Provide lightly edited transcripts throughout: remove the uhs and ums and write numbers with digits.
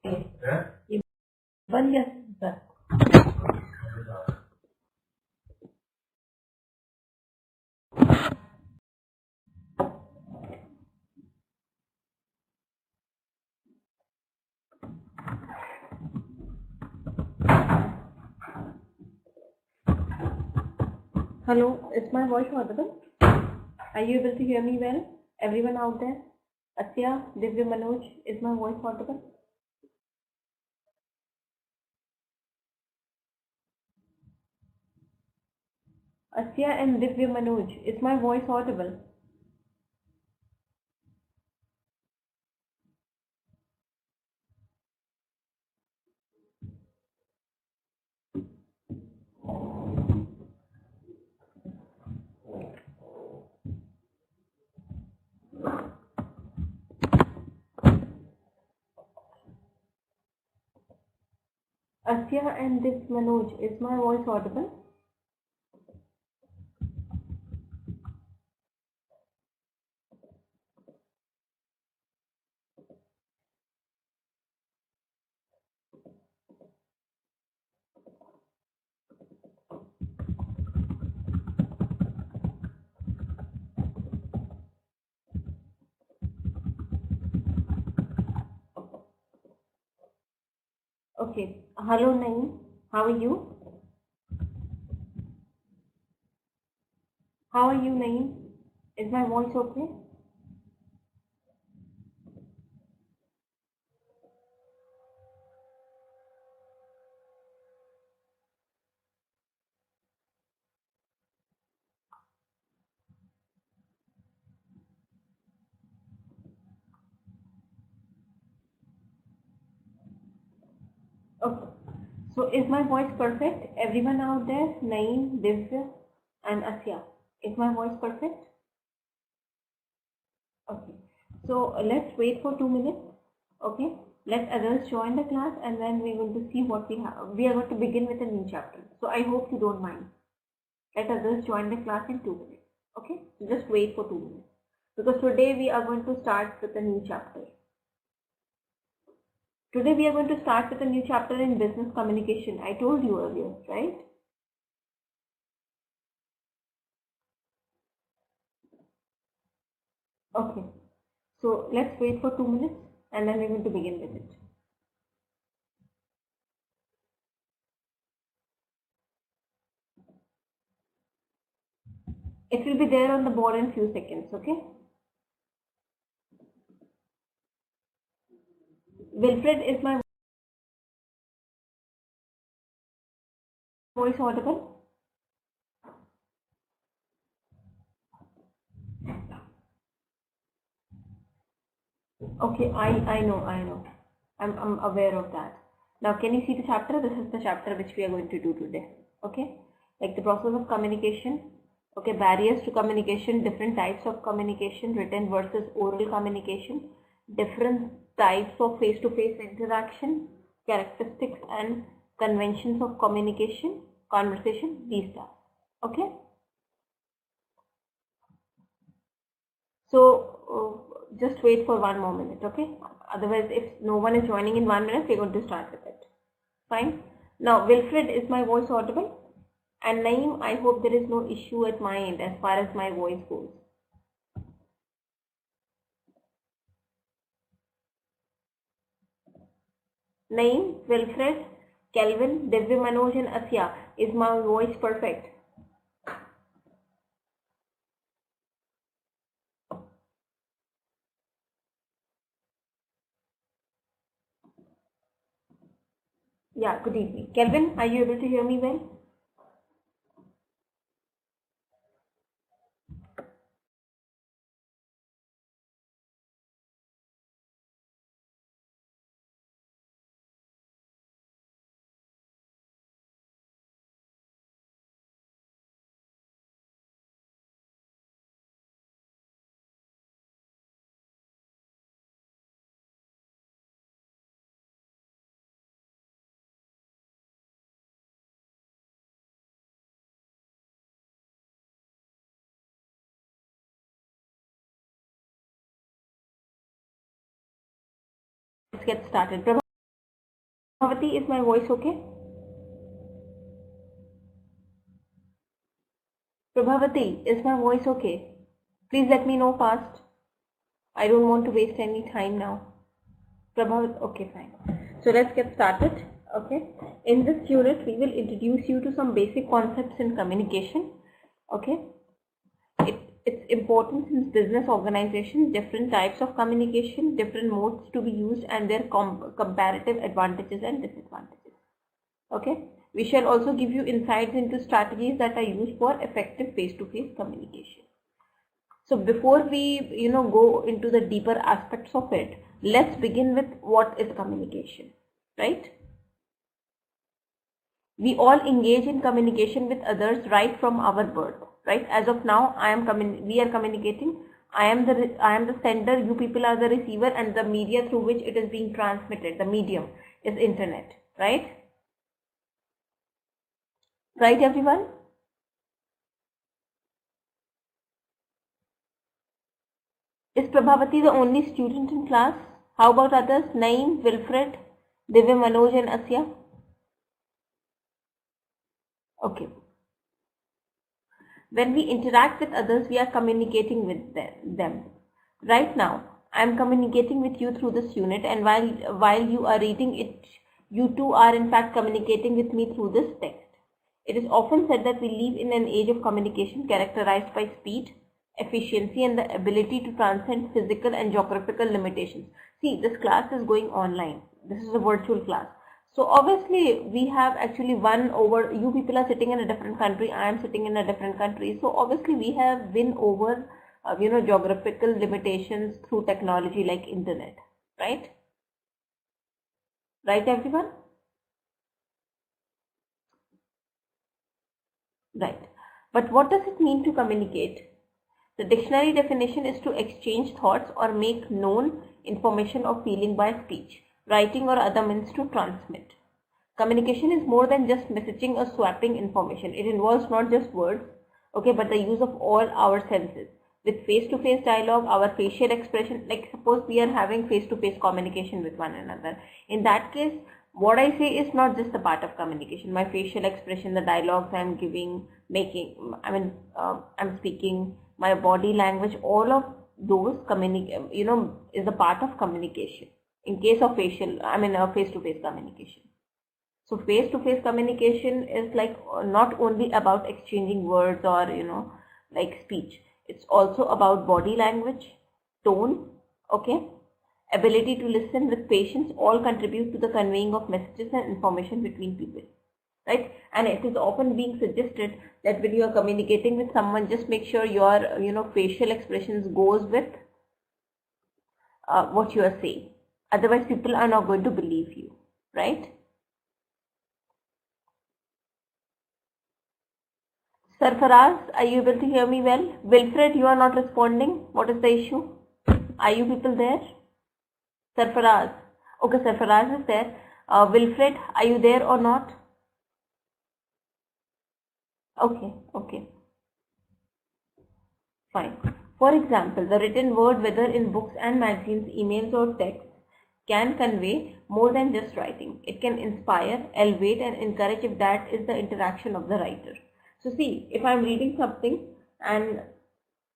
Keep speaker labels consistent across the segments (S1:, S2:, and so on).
S1: ये बन गया sir. Hello, is my voice audible? Are you able to hear me well? Everyone out there? Asya, Divya, Manoj, is my voice audible? Asya and Divya, Manoj, is my voice audible? Asya and Div, Manoj, is my voice audible? Okay. Hello, Naeem. How are you? How are you, Naeem? Is my voice okay? Okay. So is my voice perfect? Everyone out there, Naeem, Divya, and Asya, is my voice perfect? Okay. So let's wait for 2 minutes. Okay. Let others join the class and then we're going to see what we have. We are going to begin with a new chapter. So I hope you don't mind. Let others join the class in 2 minutes. Okay. So just wait for 2 minutes. Because today we are going to start with a new chapter. Today we are going to start with a new chapter in business communication. I told you earlier, right? Okay. So let's wait for 2 minutes and then we're going to begin with it. It will be there on the board in few seconds, okay? Wilfred, is my voice audible? Okay, I know. I'm aware of that. Now, can you see the chapter? This is the chapter which we are going to do today. Okay, like the process of communication. Okay, barriers to communication, different types of communication, written versus oral communication, different types of face-to-face interaction, characteristics and conventions of communication, conversation, these stuff. Okay. So just wait for 1 more minute, okay? Otherwise, if no one is joining in 1 minute, we're going to start with it. Fine. Now, Wilfred, is my voice audible? And Naeem, I hope there is no issue at my end as far as my voice goes. Naeem, Wilfred, Kelvin, Divya, Manoj and Asya, is my voice perfect? Yeah, good evening. Kelvin, are you able to hear me well? Let's get started. Prabhavati, is my voice okay? Prabhavati, is my voice okay? Please let me know fast. I don't want to waste any time now. Prabhavati, okay, fine. So let's get started. Okay. In this unit, we will introduce you to some basic concepts in communication. Okay. It's important since business organization, different types of communication, different modes to be used, and their comparative advantages and disadvantages. Okay. We shall also give you insights into strategies that are used for effective face-to-face communication. So before we go into the deeper aspects of it, let's begin with what is communication, right? We all engage in communication with others right from our birth, right? As of now, we are communicating. I am the sender, you people are the receiver, and the media through which it is being transmitted, the medium, is internet, right? Right, everyone? Is Prabhavati the only student in class? How about others? Naeem, Wilfred, Divya, Manoj, and Asya? Okay. When we interact with others, we are communicating with them. Right now, I am communicating with you through this unit, and while you are reading it, you too are in fact communicating with me through this text. It is often said that we live in an age of communication characterized by speed, efficiency, and the ability to transcend physical and geographical limitations. See, this class is going online. This is a virtual class. So obviously we have actually won over, you people are sitting in a different country, I am sitting in a different country. So obviously we have win over, geographical limitations through technology like internet, right? Right, everyone? Right. But what does it mean to communicate? The dictionary definition is to exchange thoughts or make known information or feeling by speech, writing, or other means to transmit. Communication is more than just messaging or swapping information. It involves not just words, okay, but the use of all our senses. With face-to-face dialogue, our facial expression, like suppose we are having face-to-face communication with one another. In that case, what I say is not just a part of communication. My facial expression, the dialogues I'm giving, I'm speaking, my body language, all of those is a part of communication. In case of face-to-face communication. So face-to-face communication is like not only about exchanging words or like speech. It's also about body language, tone, okay, ability to listen with patience, all contribute to the conveying of messages and information between people, right? And it is often being suggested that when you are communicating with someone, just make sure your facial expressions goes with what you are saying. Otherwise, people are not going to believe you, right? Sarfaraz, are you able to hear me well? Wilfred, you are not responding. What is the issue? Are you people there? Sarfaraz. Okay, Sarfaraz is there. Wilfred, are you there or not? Okay. Fine. For example, the written word, whether in books and magazines, emails, or texts, can convey more than just writing. It can inspire, elevate, and encourage if that is the interaction of the writer. So see, if I'm reading something and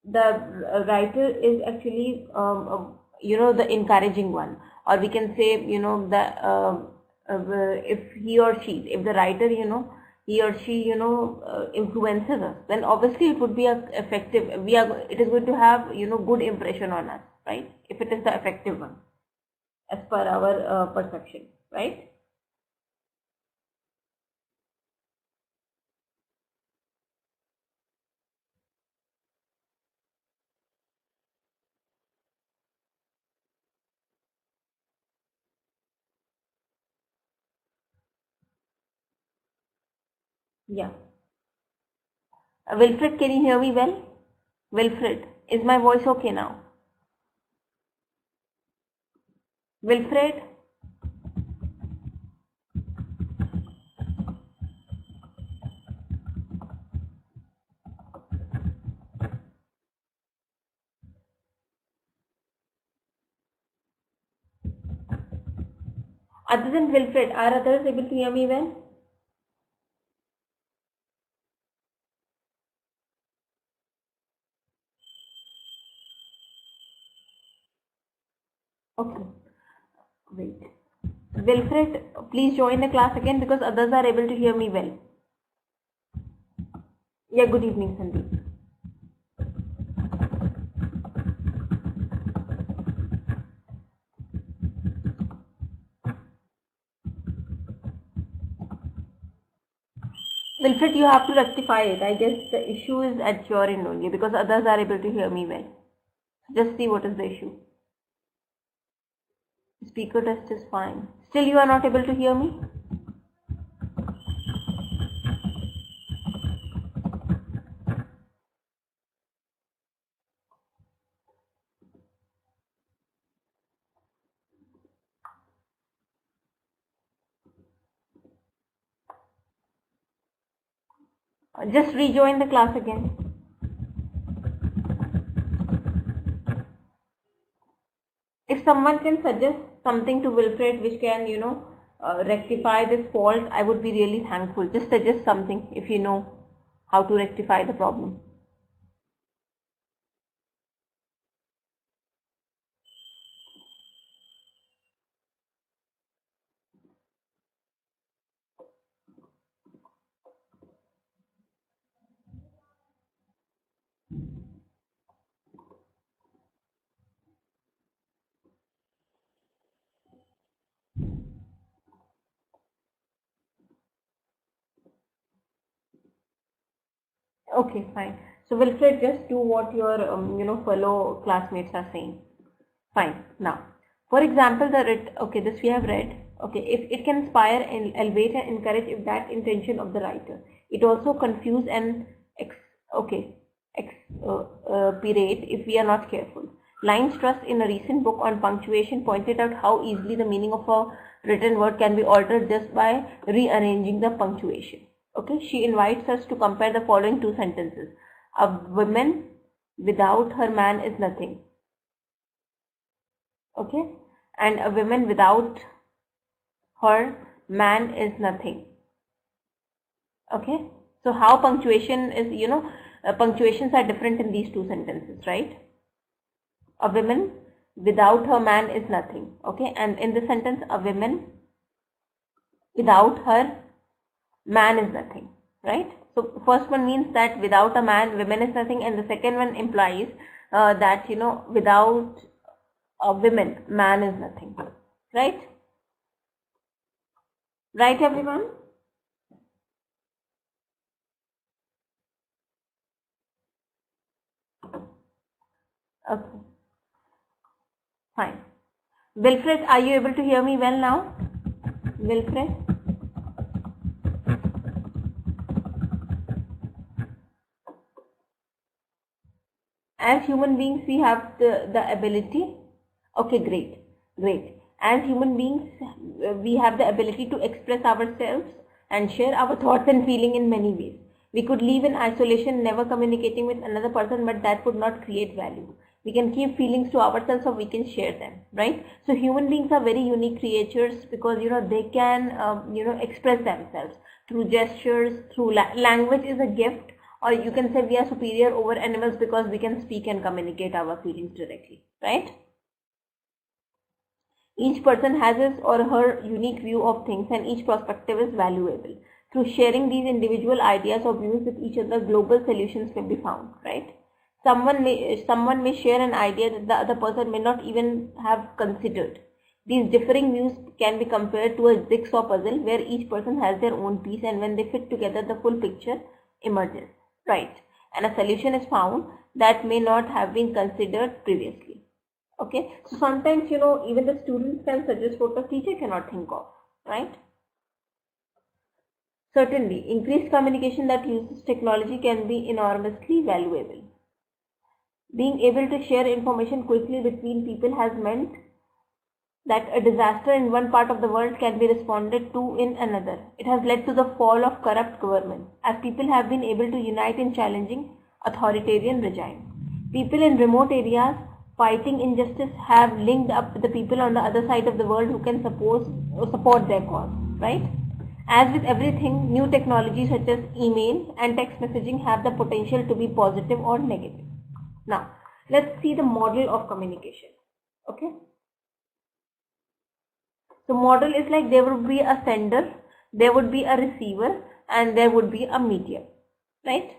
S1: the writer is actually, the encouraging one, or we can say, if he or she, if the writer, he or she, influences us, then obviously it would be effective. It is going to have, good impression on us, right? If it is the effective one, as per our perception, right? Yeah. Wilfred, can you hear me well? Wilfred, is my voice okay now? Wilfred? Other than Wilfred, are others able to hear me well? Okay, wait. Wilfred, please join the class again because others are able to hear me well. Yeah, good evening, Sandeep. Wilfred, you have to rectify it. I guess the issue is at your end only because others are able to hear me well. Just see what is the issue. Speaker test is fine. Still you are not able to hear me? Just rejoin the class again. If someone can suggest something to Wilfred which can, rectify this fault, I would be really thankful. Just suggest something if you know how to rectify the problem. Okay, fine. So Wilfred, just do what your fellow classmates are saying. Fine. Now, for example, this we have read. Okay, if it can inspire and elevate and encourage, if that intention of the writer. It also confuse and expirate if we are not careful. Lines Trust in a recent book on punctuation pointed out how easily the meaning of a written word can be altered just by rearranging the punctuation. Okay, she invites us to compare the following two sentences. A woman without her man is nothing. Okay, and a woman without her man is nothing. Okay, so how punctuation is, punctuations are different in these two sentences, right? A woman without her man is nothing. Okay, and in this sentence, a woman without her man is nothing, right? So first one means that without a man, woman is nothing, and the second one implies that without a woman, man is nothing, right? Right, everyone? Okay, fine. Wilfred, are you able to hear me well now? Wilfred? As human beings, we have the ability. Okay, great. As human beings, we have the ability to express ourselves and share our thoughts and feeling in many ways. We could live in isolation, never communicating with another person, but that would not create value. We can keep feelings to ourselves or we can share them, right? So human beings are very unique creatures because, they can, express themselves through gestures, through language is a gift. Or you can say we are superior over animals because we can speak and communicate our feelings directly, right? Each person has his or her unique view of things and each perspective is valuable. Through sharing these individual ideas or views with each other, global solutions may be found, right? Someone may share an idea that the other person may not even have considered. These differing views can be compared to a jigsaw puzzle where each person has their own piece, and when they fit together, the full picture emerges. Right, and a solution is found that may not have been considered previously. Okay, so sometimes even the students can suggest what the teacher cannot think of, right? Certainly, increased communication that uses technology can be enormously valuable. Being able to share information quickly between people has meant that a disaster in one part of the world can be responded to in another. It has led to the fall of corrupt government, as people have been able to unite in challenging authoritarian regime. People in remote areas fighting injustice have linked up with the people on the other side of the world who can support their cause, right? As with everything, new technologies such as email and text messaging have the potential to be positive or negative. Now, let's see the model of communication. Okay. So model is like there would be a sender, there would be a receiver, and there would be a medium, right?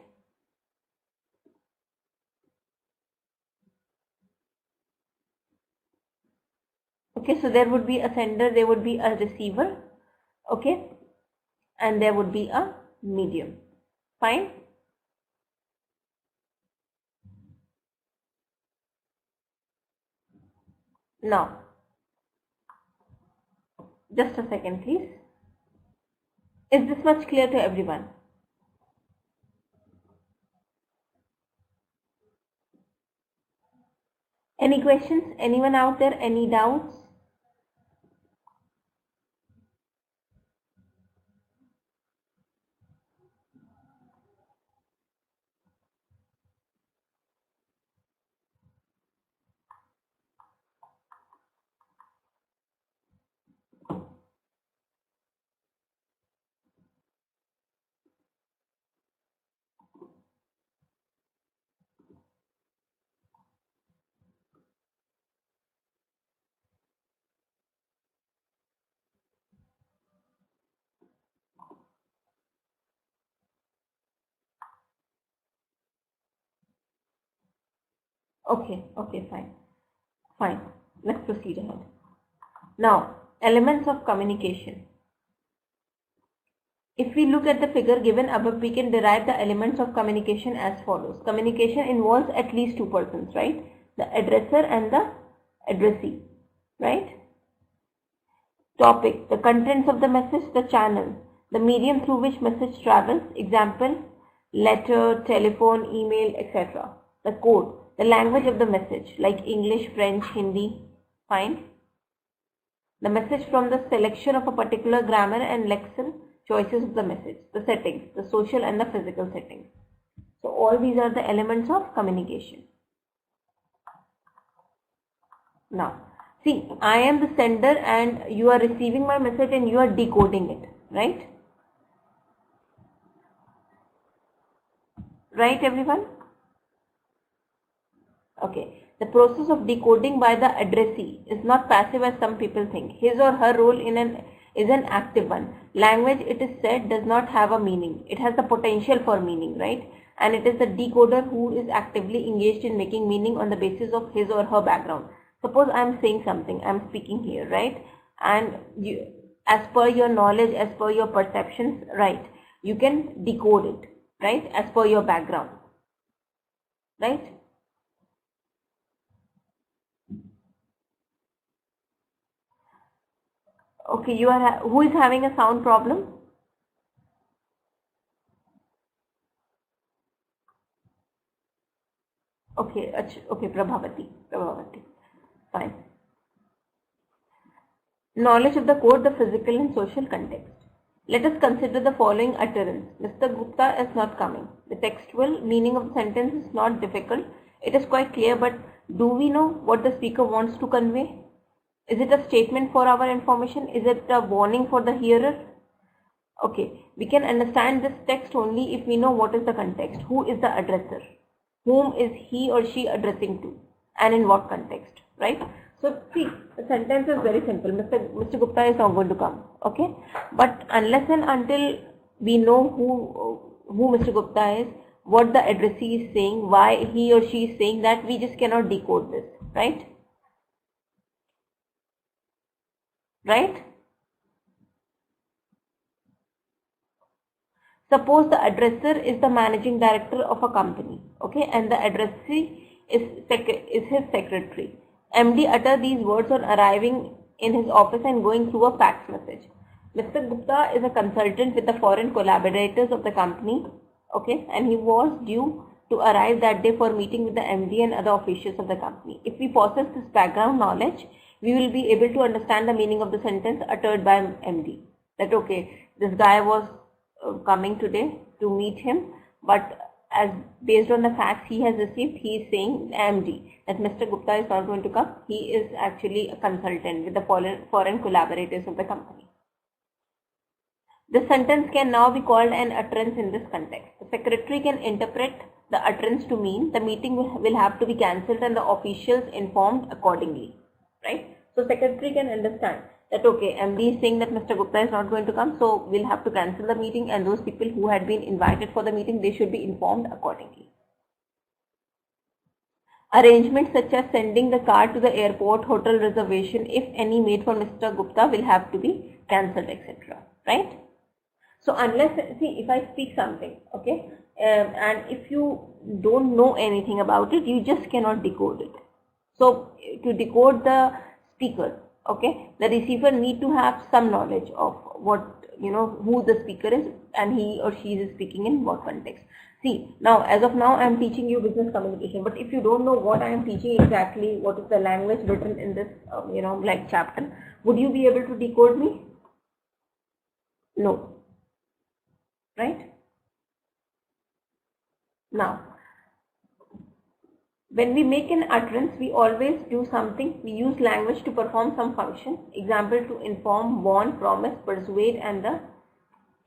S1: Okay, so there would be a sender, there would be a receiver, okay, and there would be a medium. Fine. Now, just a second, please. Is this much clear to everyone? Any questions? Anyone out there? Any doubts? Okay, fine. Let's proceed ahead. Now, elements of communication. If we look at the figure given above, we can derive the elements of communication as follows. Communication involves at least two persons, right? The addresser and the addressee, right? Topic, the contents of the message, the channel, the medium through which message travels, example, letter, telephone, email, etc. The code, the language of the message, like English, French, Hindi, fine. The message from the selection of a particular grammar and lexical choices of the message, the settings, the social and the physical settings. So all these are the elements of communication. Now, see, I am the sender and you are receiving my message and you are decoding it, right? Right, everyone? Okay. The process of decoding by the addressee is not passive as some people think. His or her role is an active one. Language, it is said, does not have a meaning. It has the potential for meaning, right? And it is the decoder who is actively engaged in making meaning on the basis of his or her background. Suppose I am saying something, I am speaking here, right? And you, as per your knowledge, as per your perceptions, right? You can decode it, right? As per your background, right? Okay, you are who is having a sound problem? Okay, okay, Prabhavati, fine. Knowledge of the code, the physical and social context. Let us consider the following utterance. Mr. Gupta is not coming. The textual meaning of the sentence is not difficult. It is quite clear, but do we know what the speaker wants to convey? Is it a statement for our information? Is it a warning for the hearer? Okay, we can understand this text only if we know what is the context. Who is the addresser? Whom is he or she addressing to? And in what context, right? So see, the sentence is very simple. Mr. Gupta is not going to come, okay? But unless and until we know who Mr. Gupta is, what the addressee is saying, why he or she is saying that, we just cannot decode this, right? Right? Suppose the addresser is the managing director of a company, okay, and the addressee is his secretary. MD utter these words on arriving in his office and going through a fax message. Mr. Gupta is a consultant with the foreign collaborators of the company, okay, and he was due to arrive that day for meeting with the MD and other officials of the company. If we possess this background knowledge, we will be able to understand the meaning of the sentence uttered by MD. That okay, this guy was coming today to meet him, but as based on the facts he has received, he is saying MD that Mr. Gupta is not going to come. He is actually a consultant with the foreign collaborators of the company. The sentence can now be called an utterance in this context. The secretary can interpret the utterance to mean the meeting will have to be cancelled and the officials informed accordingly. Right? So secretary can understand that okay, MD is saying that Mr. Gupta is not going to come, so we'll have to cancel the meeting, and those people who had been invited for the meeting, they should be informed accordingly. Arrangements such as sending the car to the airport, hotel reservation, if any made for Mr. Gupta, will have to be cancelled, etc. Right? So unless, see, if I speak something, okay, and if you don't know anything about it, you just cannot decode it. So to decode the speaker, okay, the receiver need to have some knowledge of what, who the speaker is and he or she is speaking in what context. See, now as of now I am teaching you business communication, but if you don't know what I am teaching exactly, what is the language written in this, like chapter, would you be able to decode me? No. Right? Now, when we make an utterance, we always do something. We use language to perform some function. Example, to inform, warn, promise, persuade, and the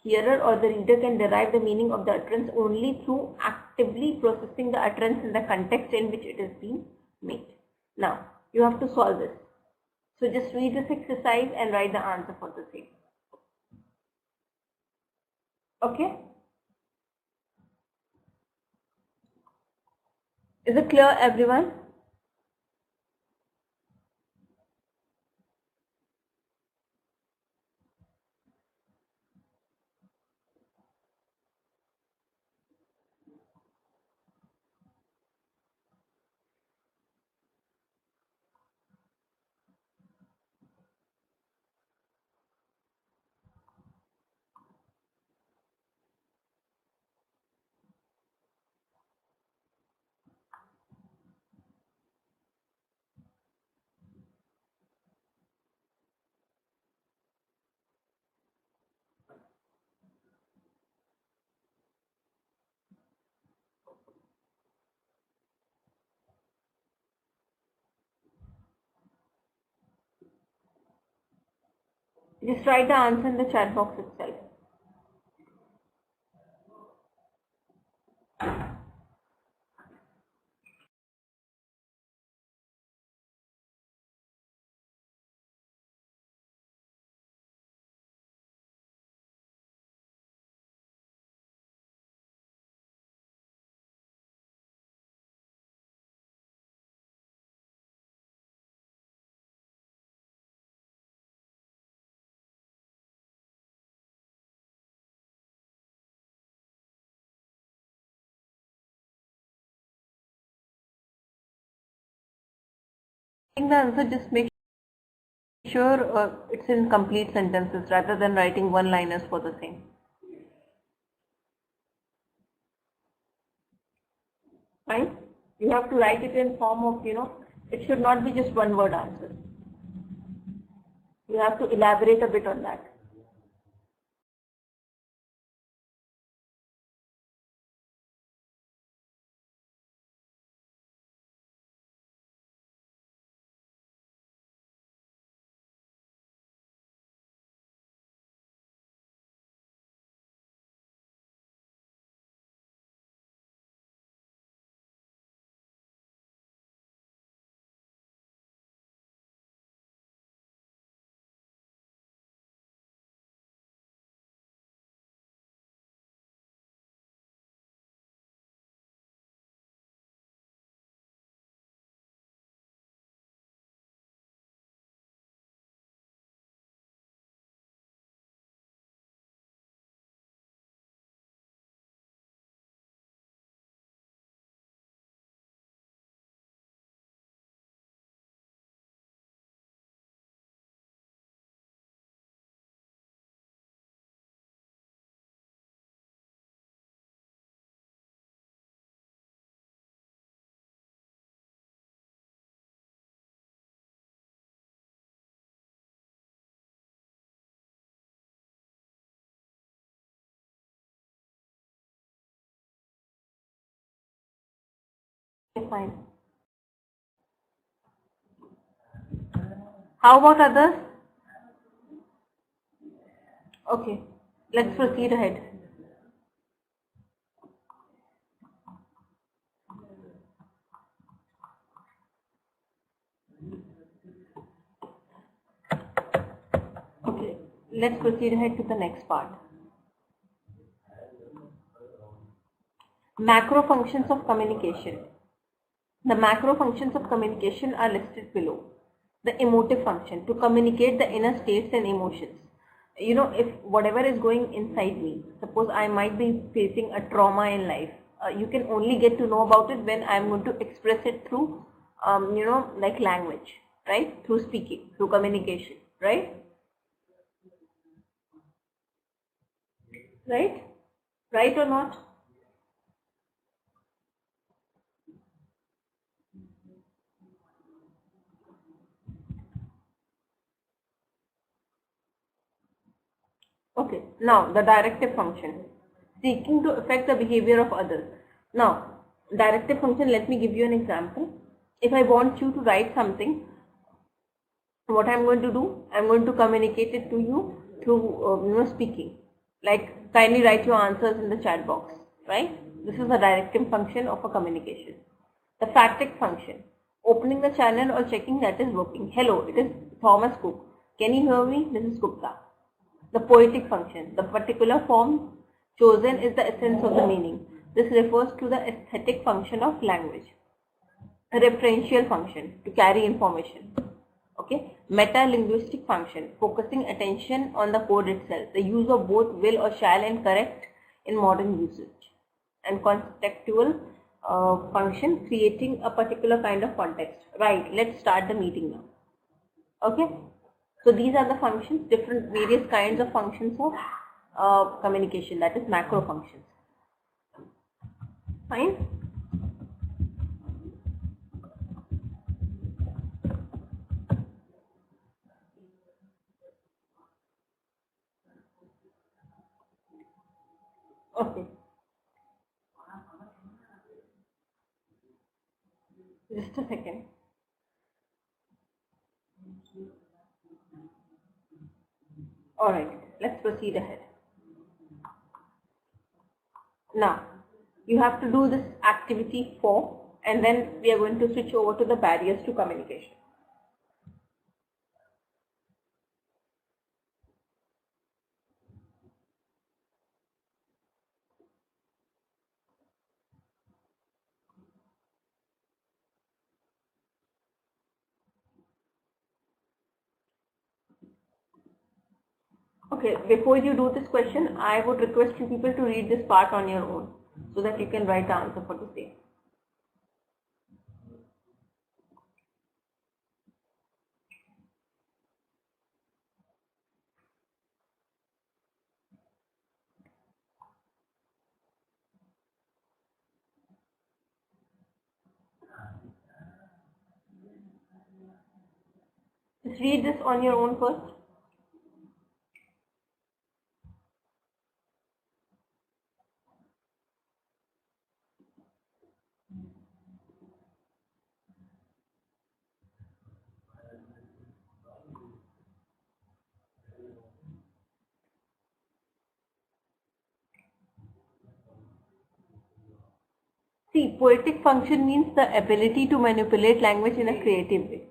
S1: hearer or the reader can derive the meaning of the utterance only through actively processing the utterance in the context in which it is being made. Now, you have to solve this. So just read this exercise and write the answer for the same. Okay? Is it clear, everyone? Just write the answer in the chat box itself. The answer, just make sure it's in complete sentences rather than writing one-liners for the same. Fine? You have to write it in form of, it should not be just one word answer. You have to elaborate a bit on that. fine. How about others? Okay, let's proceed ahead. Okay, let's proceed ahead to the next part. Macro functions of communication. The macro functions of communication are listed below. The emotive function, to communicate the inner states and emotions. You know, if whatever is going inside me, suppose I might be facing a trauma in life, you can only get to know about it when I'm going to express it through, like language, right? Through speaking, through communication, right? Right? Right or not? Okay, now the directive function, seeking to affect the behavior of others. Now, directive function, let me give you an example. If I want you to write something, what I'm going to do, I'm going to communicate it to you through speaking. Like, kindly write your answers in the chat box, right? This is the directive function of a communication. The factic function, opening the channel or checking that is working. Hello, it is Thomas Cook. Can you hear me? This is Gupta. The poetic function, the particular form chosen is the essence of the meaning. This refers to the aesthetic function of language. A referential function, to carry information. Okay, meta-linguistic function, focusing attention on the code itself, the use of both will or shall and correct in modern usage. And contextual function, creating a particular kind of context. Right, let's start the meeting now. Okay, so these are the functions, different various kinds of functions of communication, that is macro functions. Fine. Okay, just a second. Alright, let's proceed ahead. Now, you have to do this activity 4 and then we are going to switch over to the barriers to communication. Okay, before you do this question, I would request you people to read this part on your own so that you can write the answer for the same. Just read this on your own first. See, poetic function means the ability to manipulate language in a creative way.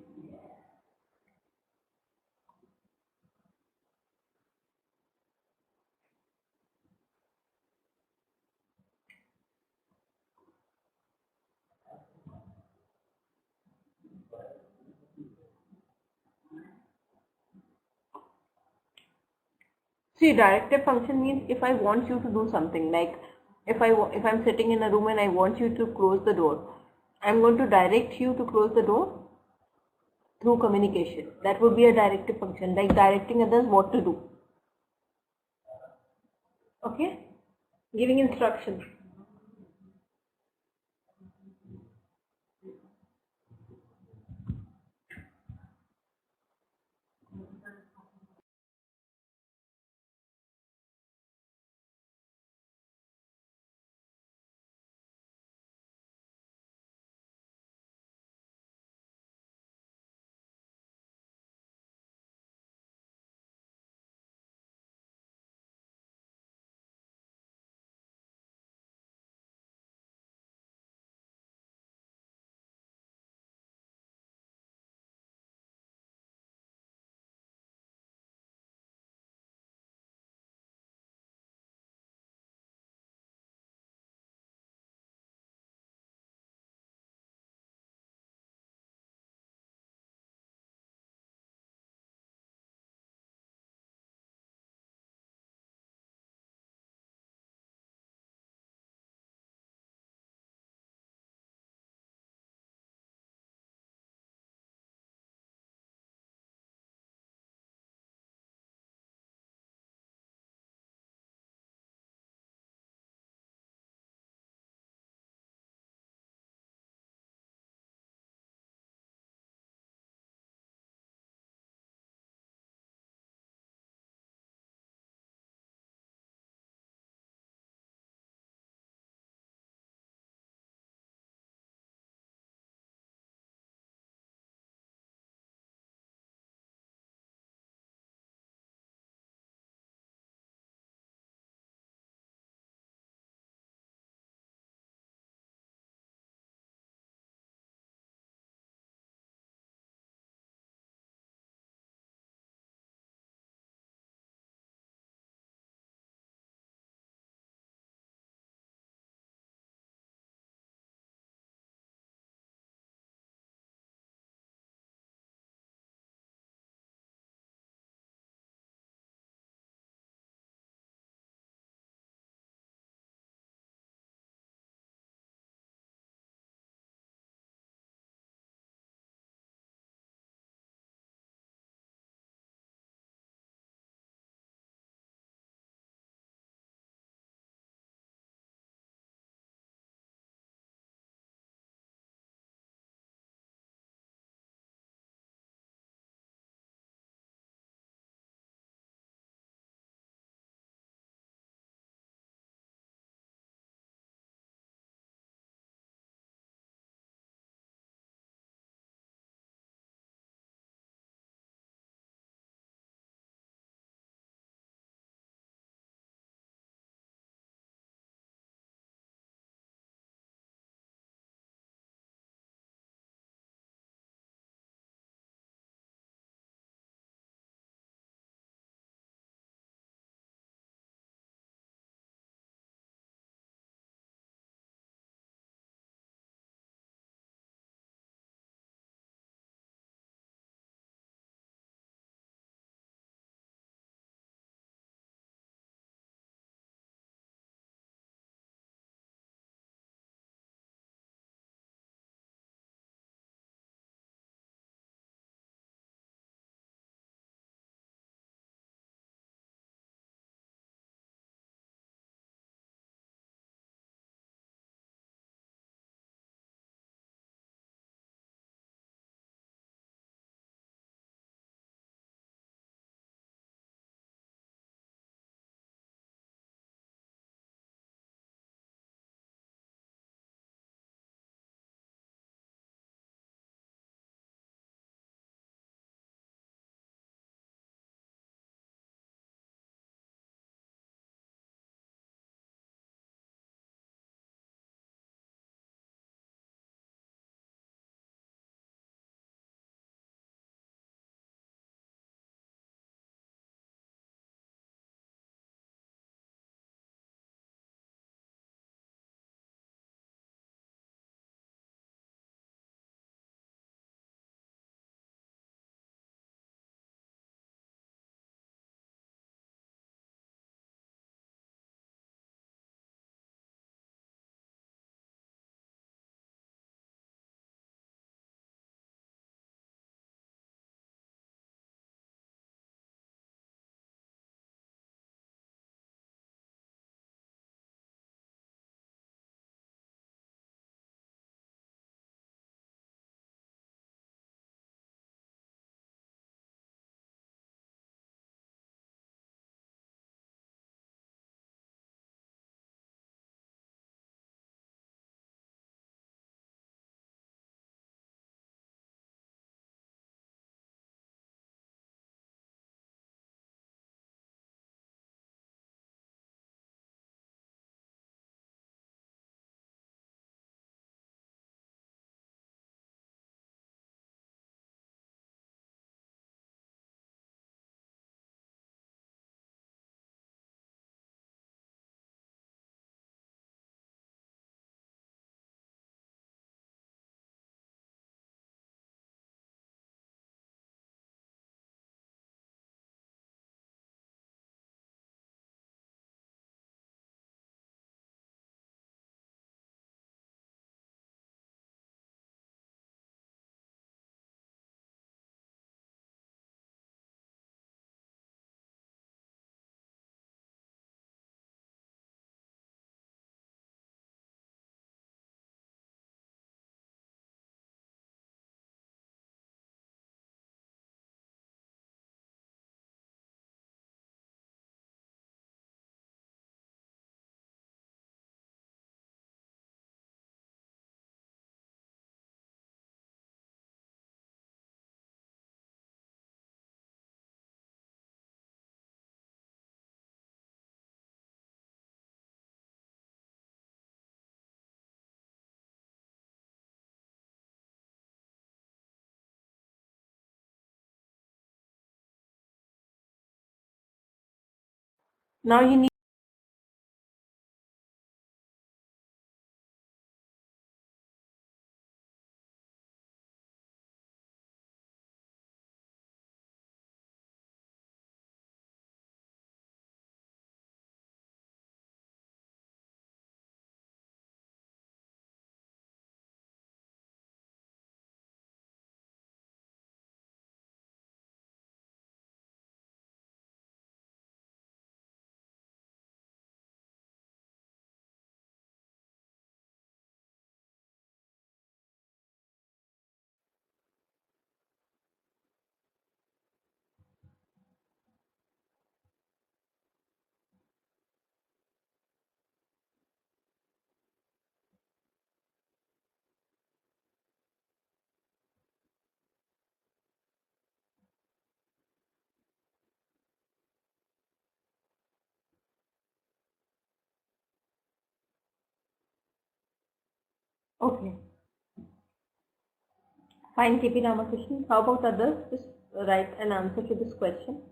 S1: See, directive function means if I want you to do something, like if I'm sitting in a room and I want you to close the door, I'm going to direct you to close the door through communication. That would be a directive function, like directing others what to do. Okay, giving instructions. Now you need. Okay. Fine, KP Ramakrishnan. How about others? Just write an answer to this question.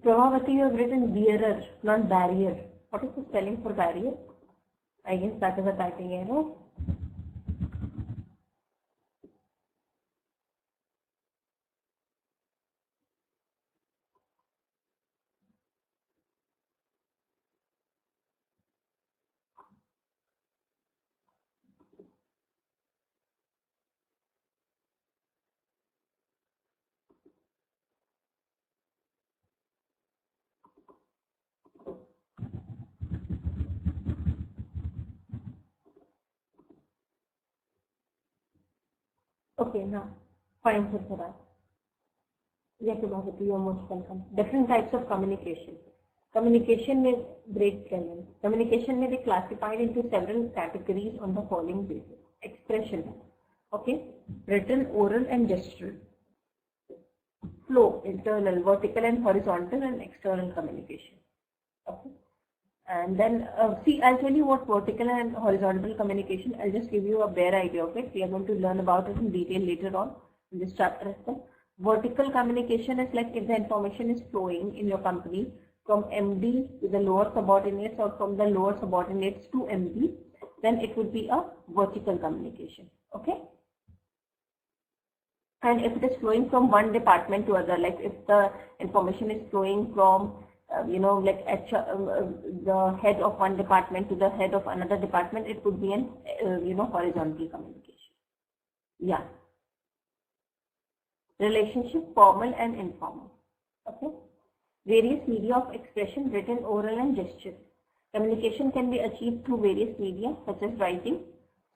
S1: Prabhavati, you have written bearer, not barrier. What is the spelling for barrier? I guess that is a typing error. Okay, now, fine, for that. Yeah, Prabhavati, you are most welcome. Different types of communication. Communication may break balance. Communication may be classified into several categories on the following basis. Expression, okay, written, oral, and gestural. Flow, internal, vertical, and horizontal, and external communication. Okay. And then, see, I'll tell you what vertical and horizontal communication. I'll just give you a bare idea of it. We are going to learn about it in detail later on in this chapter as well. Vertical communication is like if the information is flowing in your company from MD to the lower subordinates or from the lower subordinates to MD, then it would be a vertical communication. Okay. And if it is flowing from one department to other, like if the information is flowing from like the head of one department to the head of another department, it would be an horizontal communication. Yeah. Relationship, formal and informal. Okay. Various media of expression, written, oral, and gesture. Communication can be achieved through various media such as writing,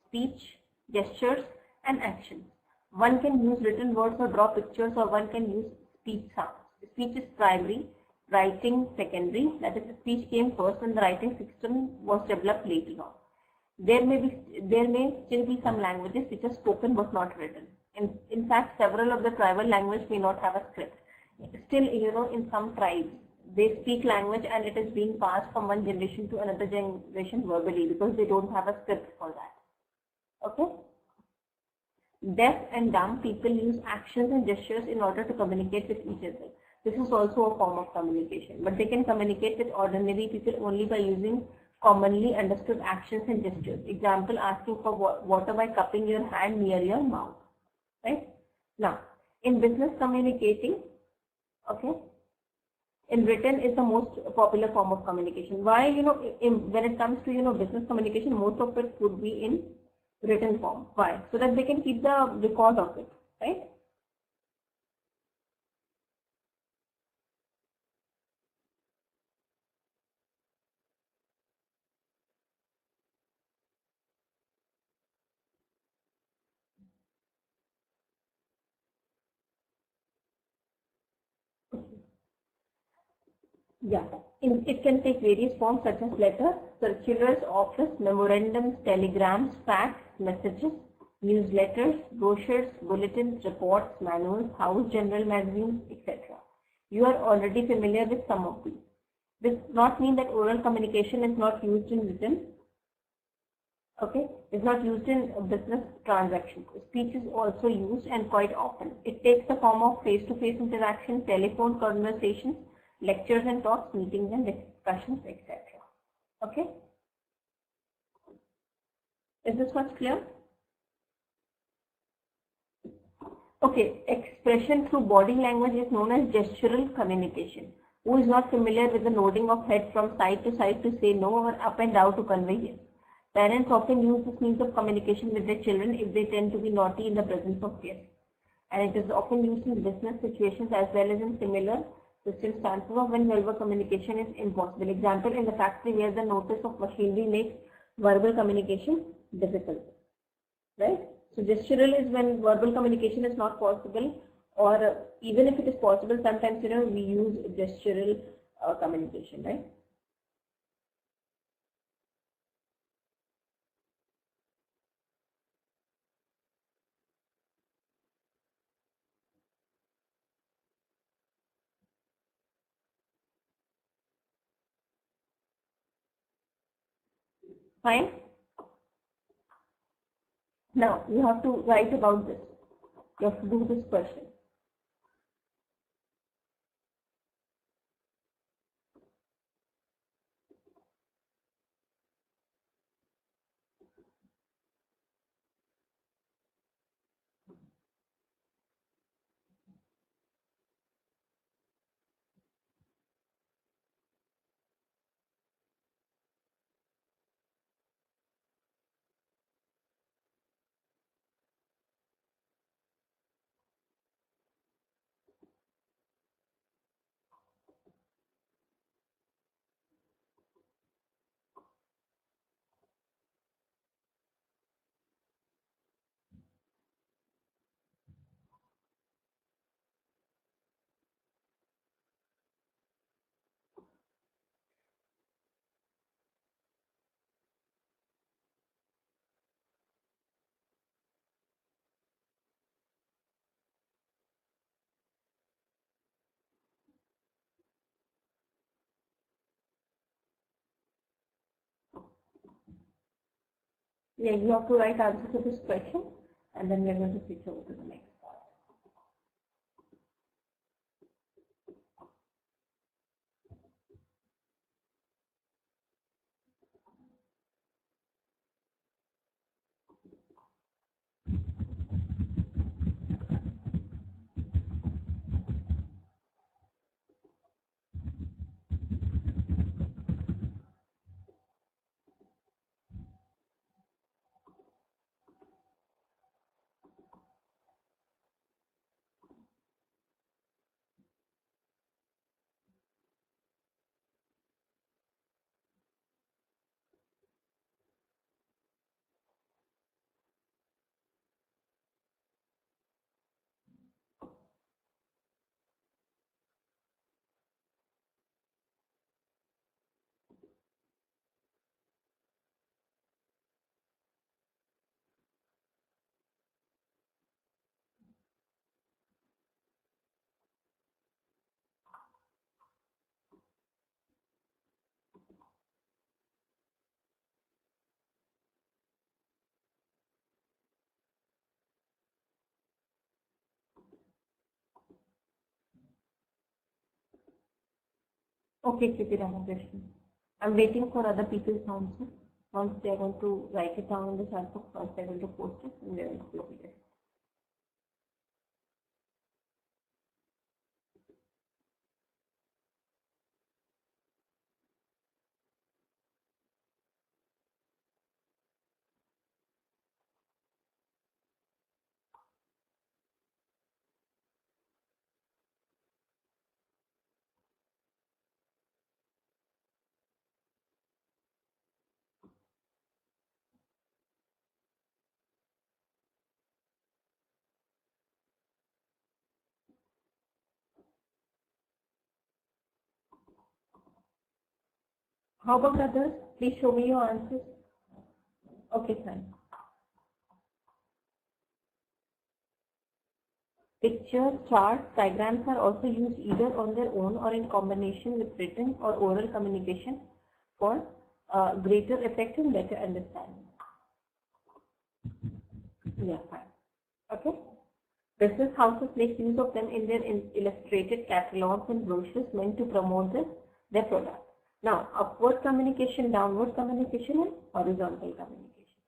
S1: speech, gestures, and action. One can use written words or draw pictures, or one can use speech sounds. Speech is primary, writing secondary. That is, the speech came first and the writing system was developed later on. There may still be some languages which are spoken but not written. In fact, several of the tribal languages may not have a script. Still, in some tribes, they speak language and it is being passed from one generation to another generation verbally because they don't have a script for that. Okay? Deaf and dumb people use actions and gestures in order to communicate with each other. This is also a form of communication, but they can communicate with ordinary people only by using commonly understood actions and gestures. Example, asking for water by cupping your hand near your mouth. Right? Now, in business communicating, okay, in written is the most popular form of communication. Why, when it comes to, business communication, most of it would be in written form. Why? So that they can keep the record of it, right? Yeah, it can take various forms such as letters, circulars, office, memorandums, telegrams, fax, messages, newsletters, brochures, bulletins, reports, manuals, house general magazines, etc. You are already familiar with some of these. This does not mean that oral communication is not used in written. Okay, is not used in business transactions. Speech is also used and quite often. It takes the form of face-to-face interaction, telephone conversations, lectures and talks, meetings and discussions, etc. Okay, is this much clear? Okay, expression through body language is known as gestural communication. Who is not familiar with the nodding of head from side to say no or up and down to convey yes? Parents often use this means of communication with their children if they tend to be naughty in the presence of guests. And it is often used in business situations as well as in similar circumstances of when verbal communication is impossible. Example, in the factory where the notice of machinery makes verbal communication difficult. Right? So gestural is when verbal communication is not possible, or even if it is possible, sometimes we use gestural communication, right? Fine. Now you have to write about this. You have to do this question. Yeah, you have to write answer to this question, and then we are going to switch over to the next part. Okay, Kriti Ramakrishnan. I'm waiting for other people's answer. Once they are going to write it down in the chat box, once they are going to post it, and we are going to close it. How about others? Please show me your answers. Okay, fine. Pictures, charts, diagrams are also used either on their own or in combination with written or oral communication for greater effect and better understanding. Yeah, fine. Okay. Business houses make use of them in their illustrated catalogs and brochures meant to promote their product. Now, upward communication, downward communication, and horizontal communication.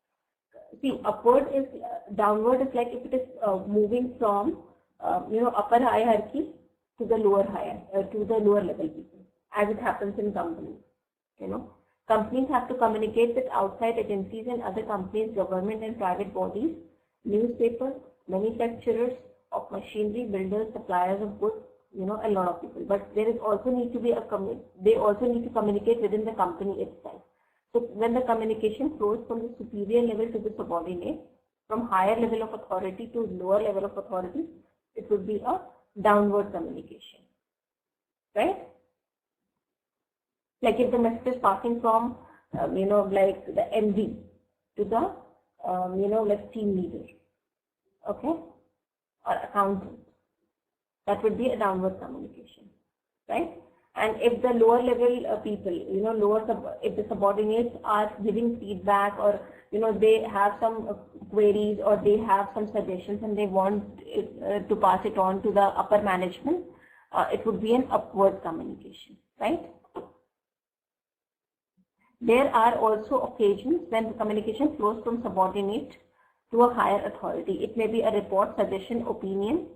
S1: See, upward is downward is like if it is moving from upper hierarchy to the lower to the lower level people, as it happens in companies. Companies have to communicate with outside agencies and other companies, government and private bodies, newspapers, manufacturers of machinery, builders, suppliers of goods, a lot of people. But there is also need to be they also need to communicate within the company itself. So when the communication flows from the superior level to the subordinate, from higher level of authority to lower level of authority, it would be a downward communication, right? Like if the message is passing from, like the MD to the, like team leader, okay, or accountant, that would be a downward communication, right? And if the lower level people, if the subordinates are giving feedback or, they have some queries or they have some suggestions and they want to pass it on to the upper management, it would be an upward communication, right? There are also occasions when the communication flows from subordinate to a higher authority. It may be a report, suggestion, opinion,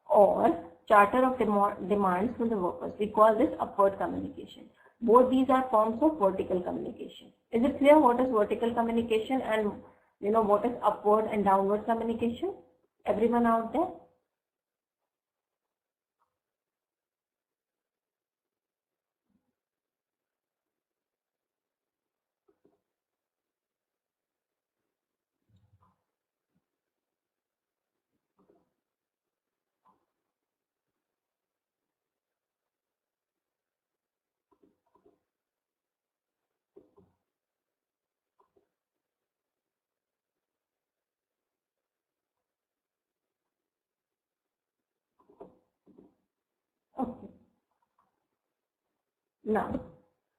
S1: or charter of demands from the workers. We call this upward communication. Both these are forms of vertical communication. Is it clear what is vertical communication and what is upward and downward communication? Everyone out there? Okay. Now,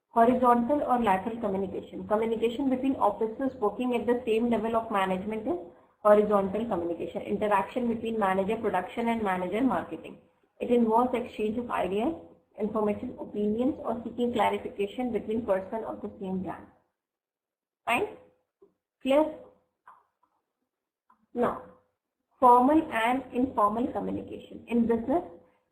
S1: horizontal or lateral communication. Communication between officers working at the same level of management is horizontal communication. Interaction between manager production and manager marketing. It involves exchange of ideas, information, opinions, or seeking clarification between persons of the same rank. Fine? Clear? Now, formal and informal communication. In business,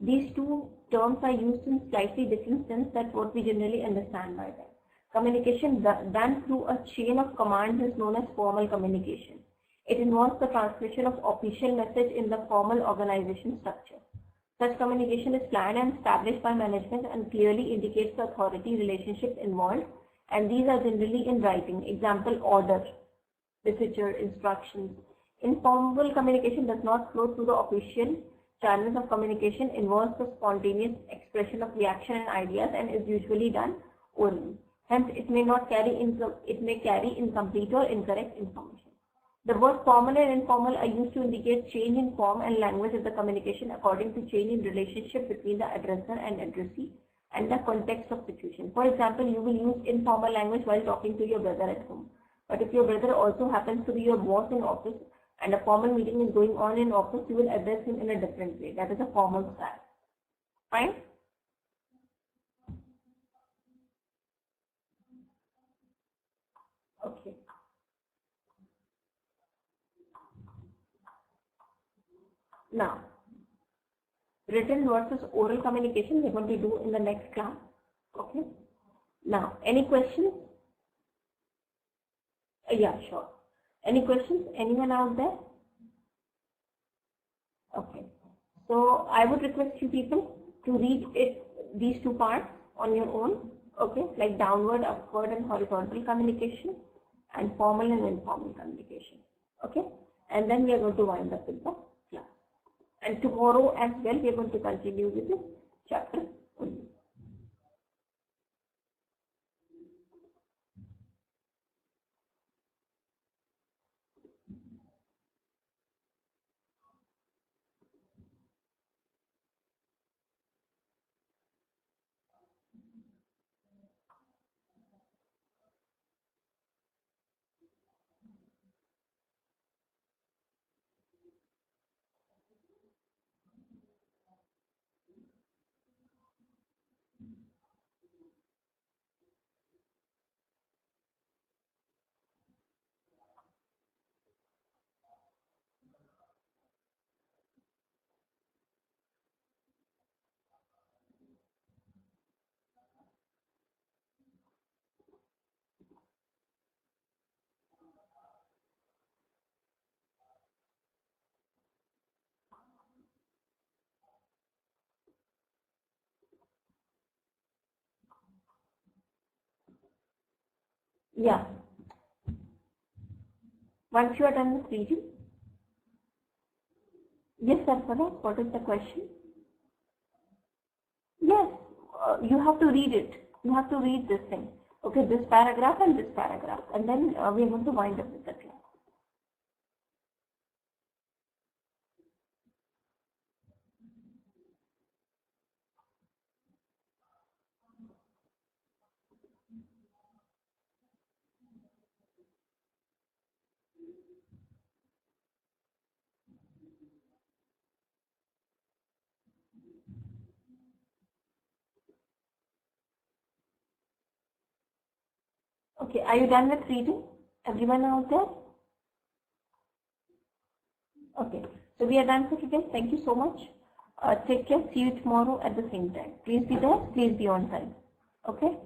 S1: these two terms are used in slightly different sense than what we generally understand by them. Communication done through a chain of commands is known as formal communication. It involves the transmission of official message in the formal organization structure. Such communication is planned and established by management and clearly indicates the authority relationships involved, and these are generally in writing. Example, order, procedure, instructions. Informal communication does not flow through the official channels of communication, involves the spontaneous expression of reaction and ideas, and is usually done orally. Hence, it may carry incomplete or incorrect information. The words formal and informal are used to indicate change in form and language of the communication according to change in relationship between the addresser and addressee and the context of situation. For example, you will use informal language while talking to your brother at home. But if your brother also happens to be your boss in office and a formal meeting is going on in office, you will address him in a different way. That is a formal style. Fine? Okay. Now, written versus oral communication we're going to do in the next class. Okay. Now, any questions? Yeah, sure. Any questions? Anyone out there? Okay. So I would request you people to read these two parts on your own. Okay, like downward, upward, and horizontal communication, and formal and informal communication. Okay, and then we are going to wind up with the class. And tomorrow as well, we are going to continue with this chapter only. Yeah. Once you are done with reading, yes, Sarfara, what is the question? Yes, you have to read it. You have to read this thing. Okay, this paragraph, and then we are going to wind up with the class. Okay, are you done with reading? Everyone out there? Okay, so we are done for today. Thank you so much. Take care. See you tomorrow at the same time. Please be there. Please be on time. Okay?